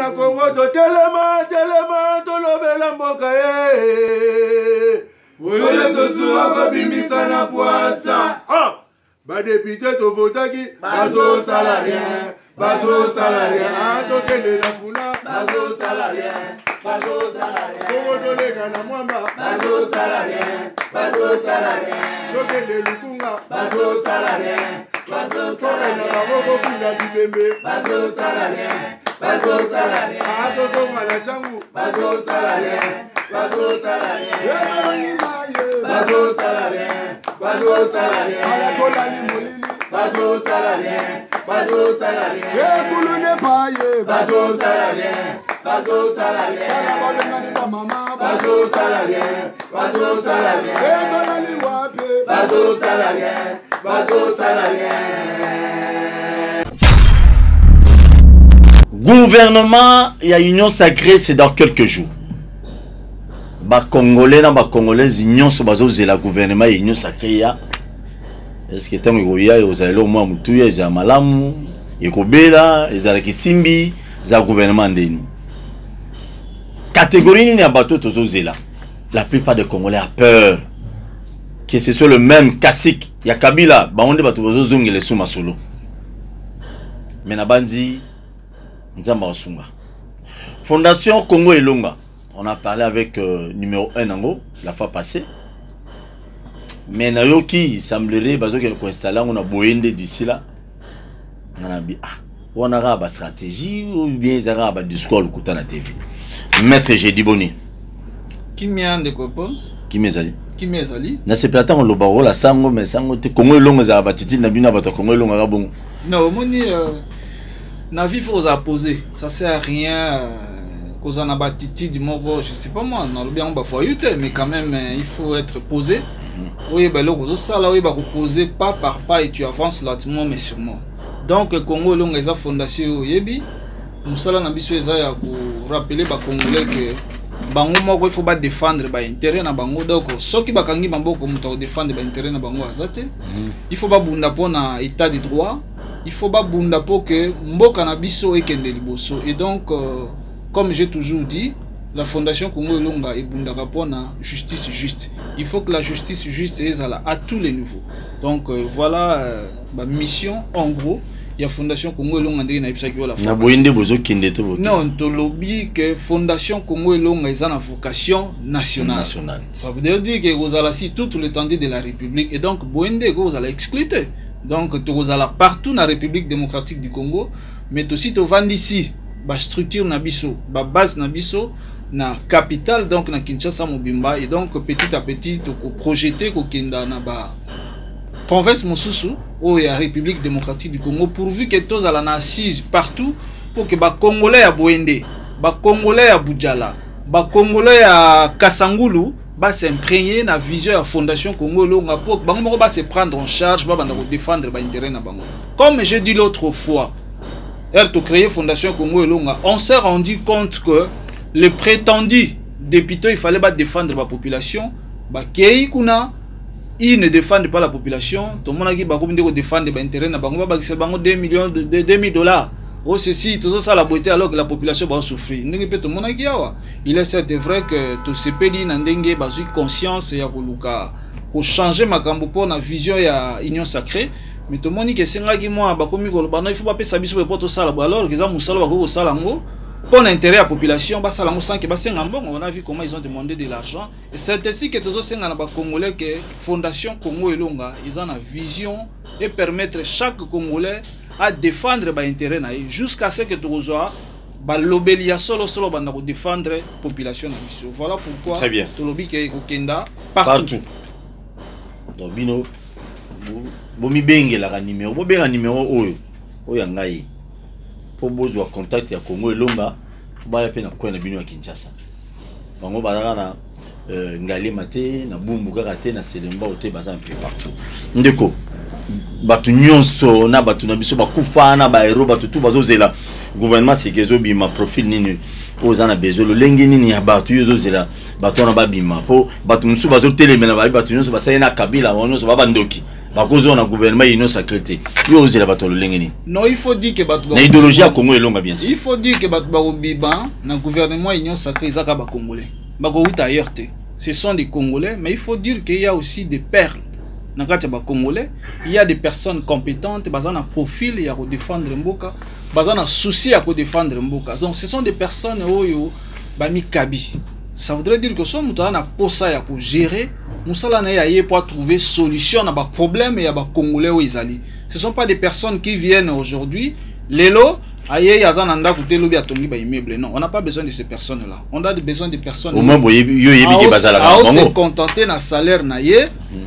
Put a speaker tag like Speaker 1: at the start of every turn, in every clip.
Speaker 1: Bana Congo to telema to lobela mboka Ole to suwa babimisa na poasa. Ba député to votaki bazo salarien. Bazo salarien, to tele la funa, bazo salarien, bazo salarien. Congo to lega na mwamba, bazo salarien, to tele lukunga, bazo salarien, na baboko pula bibembe, bazo salarien, ato tonga na changu, bazo salarien, ala molili, bazo salarien. Kulu ne paye, bazo salarien. Kala balengani ba mama, bazo salarien. Etonali wape, bazo salarien.
Speaker 2: Gouvernement et union sacrée, c'est dans quelques jours. Ba Congolais na ba Congolaises union so bazo zela gouvernement et union sacrée ya. Est-ce que tant que ya ozali au moins mutuya za malamu ekobela ezala kisimbi za gouvernement ndeni catégorie ni ya bato tozozela. La plupart des Congolais a peur que ce soit le même classique ya Kabila baonde bato bazozongela suma solo mais na bandi nzamba osunga. Fondation Congo Elonga, on a parlé avec numéro 1 nango la fois passée. Mais nayoki il semblerait bazo que ko installer on a boyende d'ici là. Nganabi on a ba stratégie ou bien ça ba discours kuta na TV. Maître Jedi Boni.
Speaker 3: Qui de copain?
Speaker 2: Qui mezali? Na se plata on loba la sango mais sango te Congo Elonga za batiti na bina bato Congo Elonga ga bon.
Speaker 3: Non, moni na vie faut poser. Ça sert à rien cause on a batiti du mot je sais pas moi, on a bien on ba foyute mais quand même il faut être posé. Oui, ben là, ça là, oui, bah reposer pas par pas et tu avances lentement mais sûrement. Donc Congo Elonga eza fondation yebi, musala na biso eza ya pour rappeler ba Congolais que bango moko il faut pas défendre ba intérêt na bango donc soki bakangi bamboko muto défendre ba intérêt na bango azate. Il faut pas bunda pona état de droit, il faut pas bunda po que mboka na biso ekende liboso et donc comme j'ai toujours dit la fondation Congo Elonga et Bundaka pona justice juste. Il faut que la justice juste est à tous les niveaux. Donc voilà ma mission en gros. Il y a fondation Congo Elonga ndenge na ibisa ki la
Speaker 2: na boyende bozo kende to boki.
Speaker 3: Non, to lobby que fondation Congo Elonga est en vocation nationale. Ça veut dire que vous allez si toute l'étendue de la République et donc boyende vous allez exclure. Donc vous allez partout dans la République démocratique du Congo, mais aussi to vend ici ba structure na biso, ba base na biso na capitale donc na Kinshasa Mobimba et donc petit à petit to projeter ko kenda na ba province mosusu ou la République démocratique du Congo pourvu que tous ala na assise partout pour que ba Congolais ya Boende, ba Congolais ya Bujala, ba Congolais ya Kasangulu ba s'imprégner na vision ya fondation Congo Elonga pour bango moko ba se prendre en charge ba banda ko défendre ba intérêt na bango. Comme j'ai dit l'autre fois, elle to créer fondation Congo Elonga, on s'est rendu compte que les prétendus députés, il fallait pas défendre la population. Bah, ils ne défendent pas la population. Tout le monde a dit qu'ils défendent les intérêts. Ils ont 2 millions de $2,000. Oh, ceci, tout ça, la beauté, alors que la population va souffrir. Il est certes vrai que tout ce pays n'a pas conscience et pour changer ma pour la vision et l'union sacrée. Mais tout le monde dit que c'est un il faut pas payer ça pour tout ça. Alors qu'ils ont ça. Pour l'intérêt de la population, on a vu comment ils ont demandé de l'argent. Et c'est ainsi que tous les Congolais que Fondation Congo Elonga, ils ont une vision et permettre chaque Congolais à défendre les intérêts jusqu'à ce que tous les l'obélia solo défendre la population. Voilà pourquoi
Speaker 2: très bien.
Speaker 3: Tout le lobby est partout.
Speaker 2: Donc bino, bomi bengue la numéro, bomi bengue numéro oyangai. Pour besoin contact ya Congo Elonga ba ya pe na kwa na bino ya Kinshasa bango bazaka na ngali mate na bumbu kaka te na selemba ote baza un peu partout ndeko batu nyonso na batu na biso bakufa na ba hero batu tout bazozela gouvernement sekezo bima profil nini ozana bezo lo lengi nini ya batu yozozela batu na babima po batu musu bazotelemena ba batu nyonso basayena Kabila nyonso ba bandoki cause on a gouvernement union sacré. Yo ose la batolo lengeni.
Speaker 3: Non, il faut dire que
Speaker 2: na idéologie à Congo est longue bien sûr.
Speaker 3: Il faut dire que Biba na gouvernement union sacré zaka ba congolais. Ba ko uta ailleurs. Ce sont des Congolais, mais il faut dire qu'il y a aussi des perles. Dans le cas des Congolais, il y a des personnes compétentes, qui ont un profil, il y a à défendre Mboka, qui ont un souci à défendre Mboka. Donc ce sont des personnes qui ont mis Kabi. Ça voudrait dire que si nous avons un poste à gérer, nous allons pour trouver solution à des problèmes et à des Congolais où ils allaient. Ce ne sont pas des personnes qui viennent aujourd'hui, les lots. Non, on n'a pas besoin de ces personnes-là. On a besoin de personnes qui se contenter d'un salaire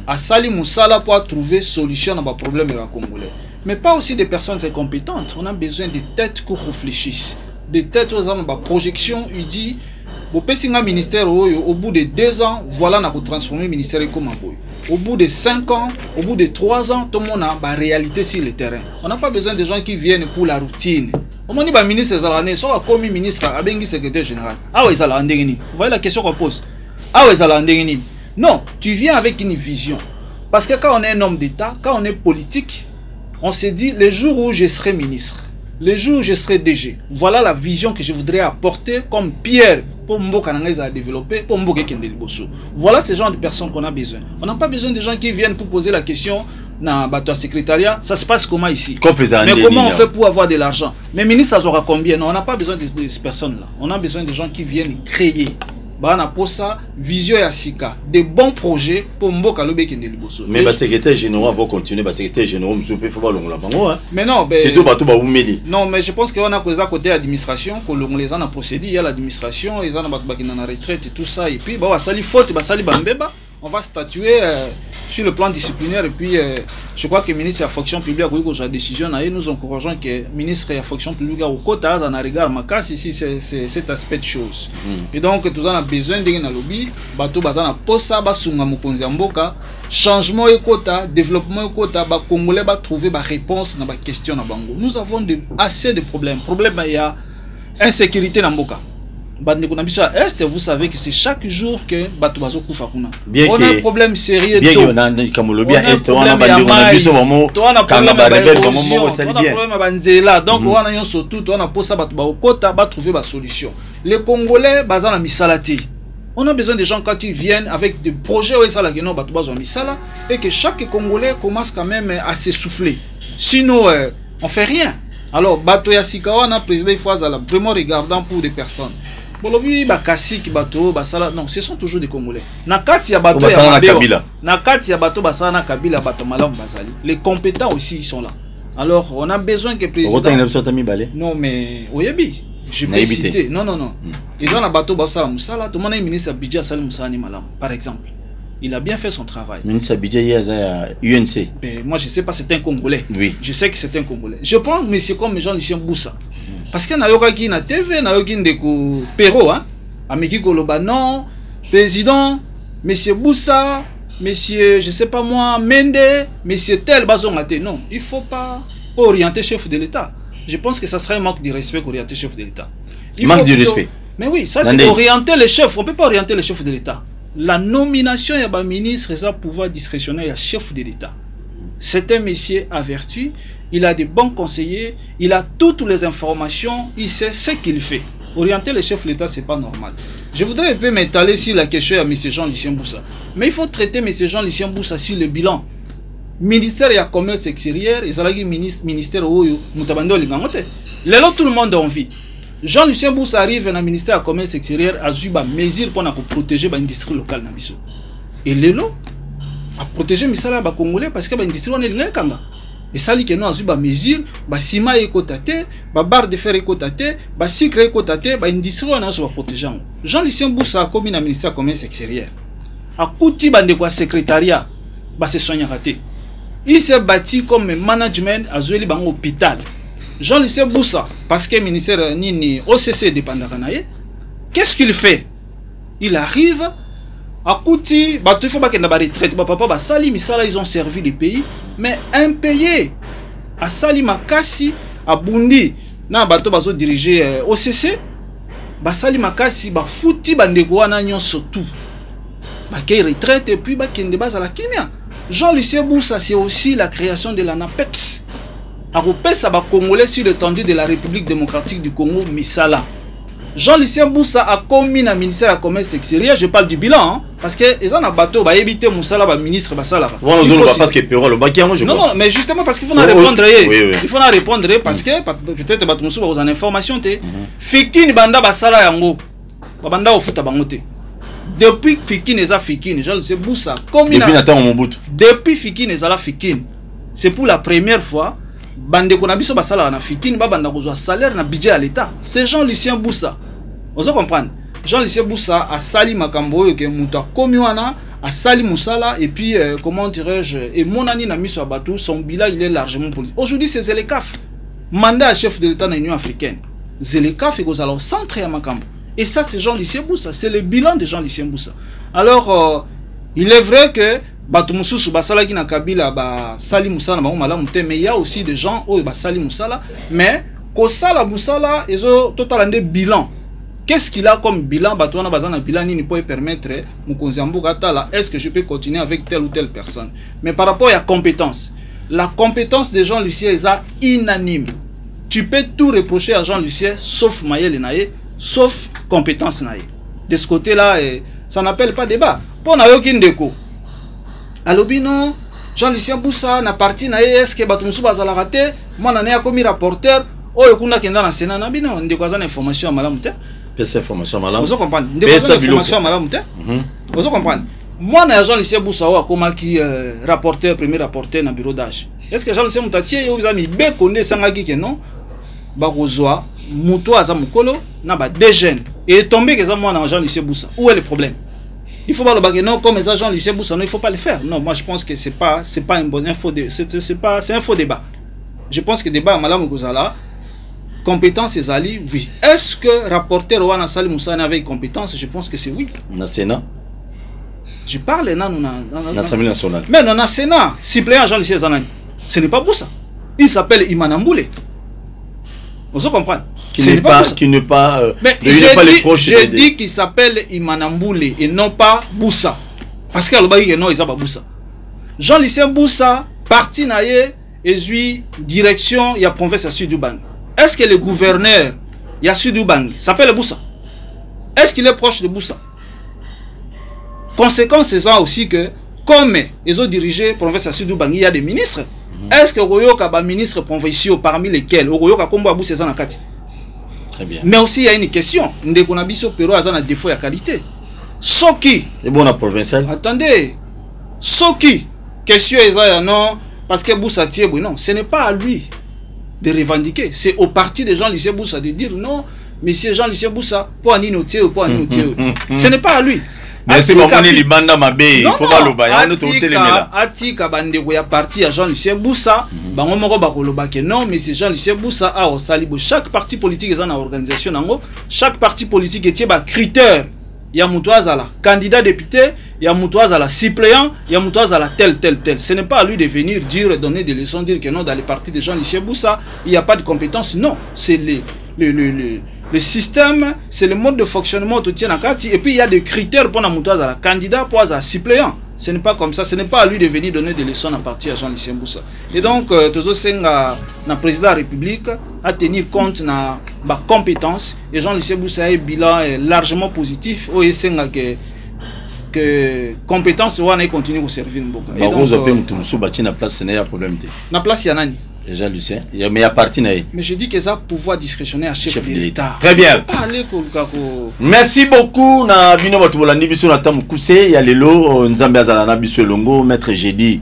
Speaker 3: à Sali Moussala pour trouver solution à nos problèmes congolais. Mais pas aussi des personnes incompétentes. On a besoin de têtes qui réfléchissent. Des têtes aux hommes, projection, il dit, ministère au bout de 2 ans, voilà, on a transformé le ministère comme un boy. Au bout de 5 ans, au bout de 3 ans, tout le monde a la réalité sur le terrain. On n'a pas besoin de gens qui viennent pour la routine. On dit que ministre Zalane, soit comme ministre, abengi secrétaire général. Ah ouais, Zalane. Vous voyez la question qu'on pose. Ah ouais, Zalane. Non, tu viens avec une vision. Parce que quand on est un homme d'État, quand on est politique, on se dit, les jours où je serai ministre, les jours où je serai DG, voilà la vision que je voudrais apporter comme pierre pour Mboka à développer, pour Mboka Kendeli Bosso. Voilà ce genre de personnes qu'on a besoin. On n'a pas besoin de gens qui viennent pour poser la question dans le secrétariat. Ça se passe comment ici? Mais comment on fait pour avoir de l'argent? Mais ministre, ça aura combien? Non, on n'a pas besoin de ces personnes-là. On a besoin de gens qui viennent créer. On a pour ça vision et asika, des bons projets pour Mboka Lobe Kendeli Bosso.
Speaker 2: Mais le secrétaire général va continuer, le secrétaire général ne faut pas l'ongla.
Speaker 3: Mais non,
Speaker 2: c'est tout bateau Baoumeli.
Speaker 3: Non, mais je pense qu'on a causé à côté administration, que les gens ont procédé, il y a l'administration, ils ont la retraite et tout ça, et puis bah ça li faute, bah ça li bambeba. On va statuer sur le plan disciplinaire et puis je crois que le ministre de la fonction publique a pris sa décision et nous encourageons que le ministre de la fonction publique a au côté en regard macasse ici c'est cet aspect de choses. Et donc tous on a besoin d'un lobby, bateau bazana posa basunga mokonzi mboka, changement et quota, développement et quota, ba congolais ba trouver ba réponse dans ba question na bango. Nous avons assez de problèmes. Problème il y a insécurité na mboka. Vous savez que c'est chaque jour que Batubazo Koufakuna. On a un problème sérieux.
Speaker 2: Bien on a un problème
Speaker 3: donc on a surtout on a pour ça trouver la solution. Les Congolais basant la misalati. On a besoin de gens quand ils viennent avec des projets où ils sont misala et que chaque Congolais commence quand même à s'essouffler. Sinon on fait rien. Alors Batoya Sikawa président il faut vraiment regardant pour des personnes. Non, ce sont toujours des Congolais. Les compétents aussi ils sont là. Alors on a besoin que président. Non mais Oyebi, je peux citer. Non. Ils ont la bateau Bassala Moussala, tout le monde est ministre Abidja Salim Moussani Malam, par exemple. Il a bien fait son travail.
Speaker 2: Ministre Abidja UNC.
Speaker 3: Moi je sais pas, c'est un Congolais.
Speaker 2: Oui.
Speaker 3: Je sais que c'est un Congolais. Je prends monsieur comme Jean-Lucien Boussa. Parce qu'il y a na TV, na yoki ndeko Perro, hein. Ameki Koloba non, président, monsieur Boussa, monsieur, je sais pas moi, Mende, monsieur tel bazongate. Non, il faut pas orienter chef de l'État. Je pense que ça serait un manque de respect qu'orienter chef de l'État.
Speaker 2: Manque de respect.
Speaker 3: Mais oui, ça c'est orienter les chefs. On peut pas orienter les chefs de l'État. La nomination, il y a un ministre, c'est un pouvoir discrétionnaire, il y a chef de l'État. C'est un monsieur averti, il a des bons conseillers, il a toutes les informations, il sait ce qu'il fait. Orienter les chefs de l'État, ce n'est pas normal. Je voudrais un peu m'étaler sur la question à M. Jean-Lucien Boussa. Mais il faut traiter M. Jean-Lucien Boussa sur le bilan. Ministère et commerce extérieur, ils ont dit ministère où Moutabando Ligamote. Là, tout le monde a envie. Jean-Lucien Boussa arrive dans le ministère du commerce extérieur à avoir des mesures pour protéger l'industrie locale. Et Lélo a protégé les Congolais parce que l'industrie est là. Et ça, il y a des mesures, les ciment est cotaté, les barres de fer est cotaté, les sucre est cotaté, l'industrie est protégée. Jean-Lucien Boussa a commis dans le ministère du commerce extérieur. A Kouti, le secrétariat, c'est soigné raté. Il s'est bâti comme management à Zoueli Bango hôpital. Jean-Lucien Boussa, parce que le ministère Nini OCC dépend de Ranaye, qu'est-ce qu'il fait? Il arrive à Kouti, il faut pas qu'il y ait une retraite. Papa, Salim, ils ont servi le pays, mais impayés. À Salim, à Kassi, à Bundi, na bateau bazo diriger OCC, Salim, à Kassi, fouti bandeko wana nyon surtout. Qu'il retraite et puis qu'il y ait à la Kimia. Jean-Lucien Boussa, c'est aussi la création de l'ANAPEX. Ça va Congolais sur l'étendue de la République démocratique du Congo, Misala. Jean-Lucien Boussa a commis le ministère du Commerce extérieur. Je parle du bilan, hein, parce que les gens ont bateau, va éviter Moussala, va ministre, va ça là. Non, mais justement parce qu'il faut répondre. Il faut répondre parce que peut-être que Moussou va vous en information. Fikini banda basala yango, banda au foot à bangote. Depuis Fikini eza Fikini, Jean-Lucien Boussa commis depuis Fikini eza la Fikini. C'est pour la première fois. Bande konabiso basala na Fikini ba banda kozwa salaire na budget à l'état. C'est Jean-Lucien Boussa. Vous comprenez? Jean-Lucien Boussa a sali makambo ke muta komi wana a sali musala et puis comment dirais-je et mon ani na miso abatu son bilan il est largement politique. Aujourd'hui c'est Zelekaf, mandat à chef de l'état dans l'Union africaine. Zelekaf est au centre à makambo. Et ça c'est Jean-Lucien Boussa, c'est le bilan de Jean-Lucien Boussa. Alors il est vrai que Batu Moussou basala qui na Kabila ba sali musala ba malamu te, mais il y a aussi des gens où ba sali musala mais ko sala musala ezo totalande bilan. Qu'est-ce qu'il a comme bilan? Batu wana bazana bilan ni peut permettre mukonzi ambuka tala est-ce que je peux continuer avec telle ou telle personne. Mais par rapport à la compétence de Jean-Lucien est inanime. Tu peux tout reprocher à Jean-Lucien sauf Mayele nae, sauf compétence nae. De ce côté-là ça n'appelle pas débat. Pour na yokin deko alobi non, Jean-Lucien Boussa na parti na est-ce que Batumsu bazala raté, moi na ya comme rapporteur, oyo kuna kenda na Sénat na bino ndeko za information malamu te.
Speaker 2: Pesa information malamu.
Speaker 3: Vous comprenez? Ndeko za information malamu te. Vous comprenez? Moi na Jean-Lucien Boussa wa koma ki rapporteur, premier rapporteur na bureau d'âge. Est-ce que Jean-Lucien Moutatie yo bizami be konde sangaki ke non? Ba kozwa muto aza mukolo na ba deux jeunes et tomber que ça moi na Jean-Lucien Boussa. Où est le problème? Il faut pas le baguer non comme les agents Lucien Boussa, non, il faut pas le faire. Non, moi je pense que c'est pas une bonne info, c'est un faux débat. Je pense que le débat Madame Gozala compétence et Ali, oui. Est-ce que rapporteur Wana Sali Moussa avait compétence? Je pense que c'est oui.
Speaker 2: Na Sénat.
Speaker 3: Je parle là
Speaker 2: na Assemblée nationale.
Speaker 3: Mais dans le Sénat, suppléant Jean Lucien Zanani. Ce n'est pas Boussa. Il s'appelle Imanamboulé. Vous comprenez?
Speaker 2: Qui n'est pas
Speaker 3: j'ai dit qu'il s'appelle Imanamboulé et non pas Boussa. Parce que le non, il s'appelle Boussa. Jean-Lucien Boussa, parti naïe, et direction, il y a province à Sud-Ubang. Est-ce que le gouverneur, il y a Sud-Ubang, s'appelle Boussa? Est-ce qu'il est proche de Boussa? Conséquence, c'est ça aussi que, comme ils ont dirigé province à Sud-Ubang, il y a des ministres. Est-ce que Royoka a ministre provinciaux parmi lesquels Royoka Kombo Abou Cézanne Nakati?
Speaker 2: Très bien.
Speaker 3: Mais aussi il y a une question. Ndekonabiso Pero a un défaut de qualité. Soki.
Speaker 2: Et bon à provincial.
Speaker 3: Attendez. Soki. Question est non parce que Boussa Thiebou non, ce n'est pas à lui de revendiquer. C'est au parti de Jean-Lucien Boussa de dire non, monsieur Jean-Lucien Boussa pour Aninoté ou pour Aninoté. Ce n'est pas à lui.
Speaker 2: Merci beaucoup Libanda Mabé, il faut pas le bailler, on est là.
Speaker 3: Atika bandeko ya parti à Jean-Lucien Boussa, bango moko bakoloba ke non, mais c'est Jean-Lucien Boussa a au salibo chaque parti politique est en organisation nango, chaque parti politique est ba critère. Il y a Moutouazala, candidat député, il y a Moutouazala, suppléant, il y a Moutouazala tel. Ce n'est pas à lui de venir dire, donner des leçons, dire que non, dans les partis de Jean-Lucien Boussa, il n'y a pas de compétences. Non, c'est le système, c'est le mode de fonctionnement tout tient à Kati. Et puis il y a des critères pour Moutouazala, candidat, pour un suppléant. Ce n'est pas comme ça, ce n'est pas à lui de venir donner des leçons à partir à Jean-Lucien Boussa. Et donc, toujours le président de la République à tenir compte de la compétence. Et Jean-Lucien Boussa a un bilan largement positif. Que compétence continue de servir.
Speaker 2: Et donc, na place, ce n'est pas un problème.
Speaker 3: Na place, il y a nani.
Speaker 2: Déjà Lucien, mais il appartient. Mais
Speaker 3: je dis que ça pouvoir discrétionnaire à chef de l'État.
Speaker 2: Très bien. Merci beaucoup. Na bino batulandi biso na tamu kuse ya lelo nzambe azala na biso longo maître Jedi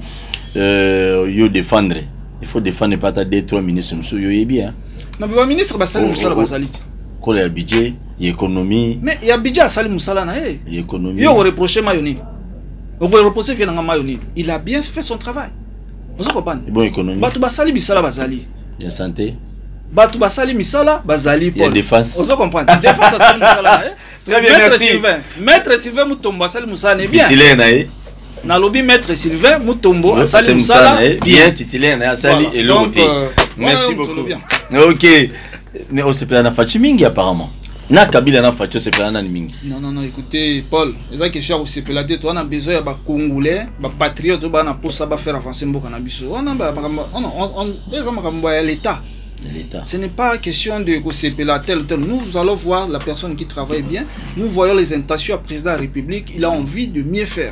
Speaker 2: yo défendre. Il faut défendre pas ta détruire ministre monsieur yo yebi hein.
Speaker 3: Na ba ministre basali musala basaliti.
Speaker 2: Ko le budget, économie.
Speaker 3: Mais il y a budget asali musala na e.
Speaker 2: Économie.
Speaker 3: Yo reprocher Mayoni. On va reprocher finalement Mayoni. Il a bien fait son travail. Vous comprenez?
Speaker 2: Bon économie.
Speaker 3: Batu basali misala bazali.
Speaker 2: Il y a santé.
Speaker 3: Batu basali misala bazali.
Speaker 2: Il y a défense.
Speaker 3: Vous comprenez? Défense asali misala.
Speaker 2: Très bien, merci.
Speaker 3: Maître Sylvain Mutombo asali musala bien.
Speaker 2: Titulaire nae.
Speaker 3: Na lobby Maître Sylvain Mutombo asali musala
Speaker 2: bien titulaire na asali et l'autre. Merci beaucoup. OK. Mais on se plaint na Fachimingi apparemment. Na Kabila na Facho c'est pas mingi.
Speaker 3: Non, écoutez, Paul, les questions c'est pas la tête, on a besoin de Congolais, de patriotes, pour ça faire avancer Mboka na biso. On a l'État. Ce n'est pas question de CP la tel. Nous allons voir la personne qui travaille bien. Nous voyons les intentions du président de la République. Il a envie de mieux faire.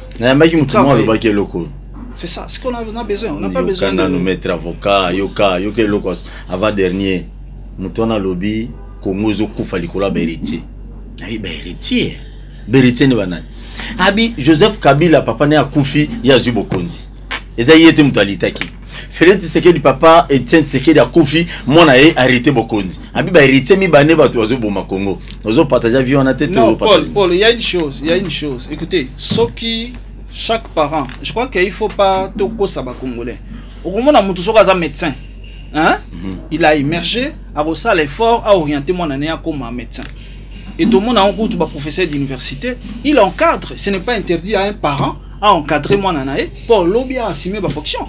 Speaker 3: C'est ça, ce qu'on a besoin. On n'a pas besoin de
Speaker 2: nous mettre avocat, yoka locos. Avant dernier, nous avons lobby Congo Kufa Likola Beritier. Oui, Beritier. Beritier ne va pas. Abi Joseph Kabila papa né à Koufi, il y a Zubokonzi. Et ça y était mutalitaki. Félix Tshisekedi papa Etienne Tshisekedi à Koufi, mon a arrêté Bokonzi. Abi ba héritier mi bané ba to boma Congo. Nous avons partagé vie on a tête.
Speaker 3: Non, Paul, il y a une chose. Écoutez, ce qui chaque parent, je crois qu'il faut pas toko saba congolais. Au moment où mutu soka za médecin, hein? Il a émergé, a reçu l'effort à orienter mon année comme un médecin. Et tout le monde a un cours professeur d'université, il encadre. Ce n'est pas interdit à un parent à encadrer mon année pour lobby à assumer ma fonction.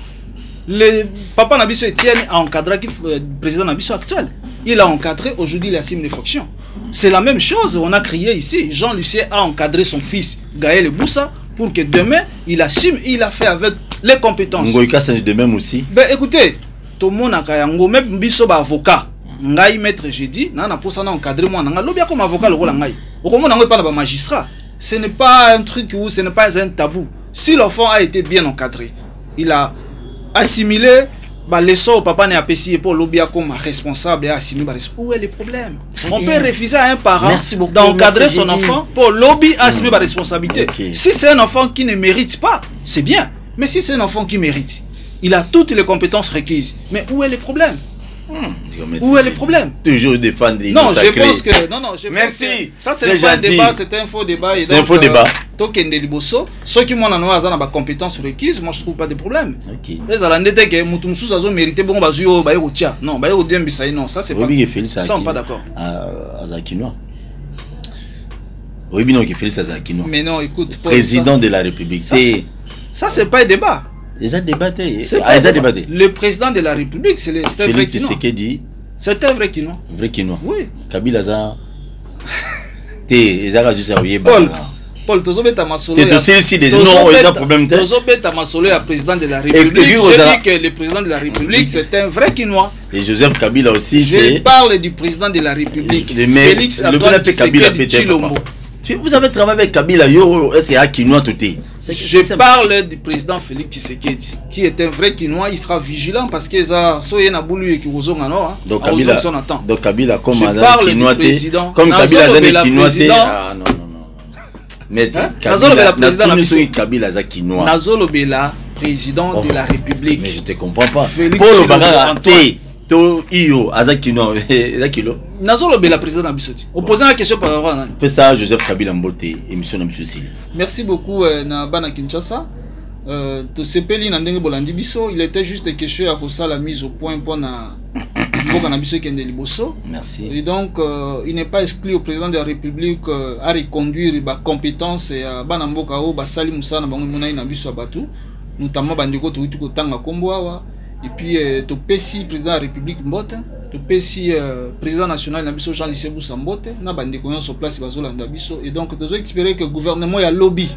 Speaker 3: Le papa Nabiso Etienne a encadré le président Nabiso actuel. Il a encadré, aujourd'hui il assume les fonctions. C'est la même chose, on a crié ici. Jean-Lucien a encadré son fils Gaël Boussa pour que demain il assume, il a fait avec les compétences.
Speaker 2: Ngoïka c'est de même aussi.
Speaker 3: Ben écoutez, tout le monde a kayango, même biso ba avocat. Ngai maître j'ai dit, na pour ça na encadré moi na lobia comme avocat le rôle ngai. Au comment na pas ba magistrat. Ce n'est pas un truc où ce n'est pas un tabou. Si l'enfant a été bien encadré, il a assimilé bah les sauts papa n'est apprécié pour l'obia comme responsable et assimilé bah où est le problème? On peut refuser à un parent d'encadrer son enfant pour lobby assumer la responsabilité. Si c'est un enfant qui ne mérite pas, c'est bien. Mais si c'est un enfant qui mérite, il a toutes les compétences requises. Mais où est le problème? Où est le problème?
Speaker 2: Toujours défendre les
Speaker 3: non, je pense que
Speaker 2: merci.
Speaker 3: Ça c'est pas un débat, c'est un faux débat.
Speaker 2: C'est un faux débat.
Speaker 3: Token de liboso, ceux qui m'ont annoncé à la compétence requise, moi je trouve pas de problème.
Speaker 2: OK.
Speaker 3: Les alandais que mutumsu azo mérité bon bazuyo ba yo tia. Non, ba yo dem bisai non, ça c'est pas. Ça on pas d'accord.
Speaker 2: Azakinois. Oui, non, qui Félix Azakinois.
Speaker 3: Mais non, écoute,
Speaker 2: président de la République.
Speaker 3: Ça c'est pas un débat.
Speaker 2: Ils ont débatté.
Speaker 3: Le président de la République, c'est un vrai Kinois. C'est un vrai Kinois.
Speaker 2: Vrai Kinois.
Speaker 3: Oui.
Speaker 2: Kabila za.
Speaker 3: Paul, tu as masolo.
Speaker 2: Tu as aussi des non, il y a problème.
Speaker 3: Tu as masolo à président de la République. Je dis que le président de la République, c'est un vrai Kinois.
Speaker 2: Et Joseph Kabila aussi, c'est.
Speaker 3: Je parle du président de la République. Félix Antoine Tshisekedi Tshilombo.
Speaker 2: Vous avez travaillé avec Kabila, est-ce qu'il y a Kinois tout est?
Speaker 3: Je parle du président Félix Tshisekedi, qui est un vrai Kinois. Il sera vigilant parce que ça,
Speaker 2: donc Kabila comme
Speaker 3: je parle du président.
Speaker 2: Comme Kabila Kinois. Ah non. Mais Kabila Kinois.
Speaker 3: Nazolo Bela, président de la République.
Speaker 2: Mais je te comprends pas.
Speaker 3: Paul Bagara
Speaker 2: To Iyo Azakino Zakilo.
Speaker 3: Nazolo Bela président Abisoti. Opposant la question par rapport à
Speaker 2: ça Joseph Kabila Mbote émission na Monsieur.
Speaker 3: Merci beaucoup na bana Kinshasa. To sepeli na ndenge bolandi biso, il était juste question à ça la mise au point pour na Mboka na biso kende liboso.
Speaker 2: Merci.
Speaker 3: Et donc il n'est pas exclu au président de la République à reconduire ba compétences et bana mboka o ba sali musana bango mona na biso abatu, notamment bandeko to ko tanga kombo awa. Et puis, tu peux président de la République Mbote, tu peux président national Nabiso Jean-Lucien Boussa Mbote, na bande koyon sur place Bazolanda Biso. Et donc, tu dois espérer que le gouvernement y a lobby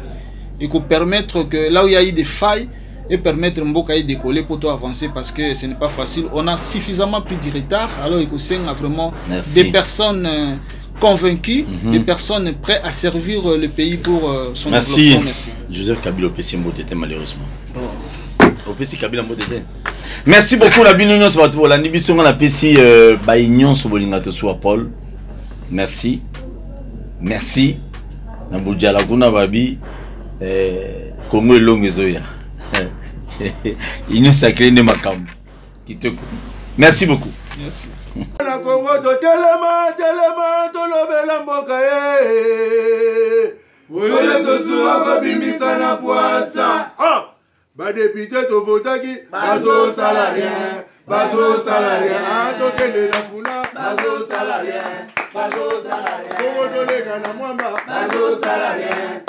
Speaker 3: et qu'on permettre que là où il y a eu des failles et permettre Mboka y décoller pour toi avancer parce que ce n'est pas facile. On a suffisamment pris du retard. Alors, il faut vraiment des personnes convaincus, des personnes prêtes à servir le pays pour son développement.
Speaker 2: Merci. Joseph Kabila Opesi Mbote malheureusement. Opesi Kabila Mbote. Merci beaucoup la bienvenue sur votre la nibiso na pesi ba union so bolinga to so Paul. Merci. Merci. Na bujala kuna babi Congo longue zoya. Union sacrée de Makam. Merci beaucoup.
Speaker 3: Merci.
Speaker 1: Na Congo to telema to lobela mboka Wole to suwa bimisa na poasa. Ba député to votaki bazo salarien to tele na funa bazo salarien Congo to lega na mwamba bazo salarien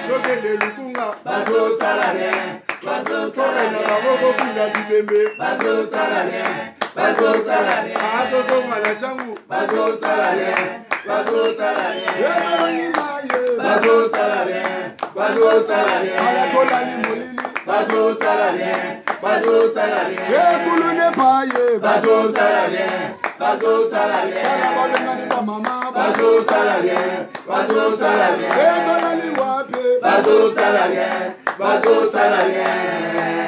Speaker 1: to tele lukunga bazo salarien na maboko pila bibembe bazo salarien to to bana changu
Speaker 2: bazo salarié, bazo salarié, bazo salarié, bazo salarié, bazo salarié, bazo salarié, bazo salarié, bazo salarié, bazo salarié, bazo salarié, bazo salarié, bazo salarié.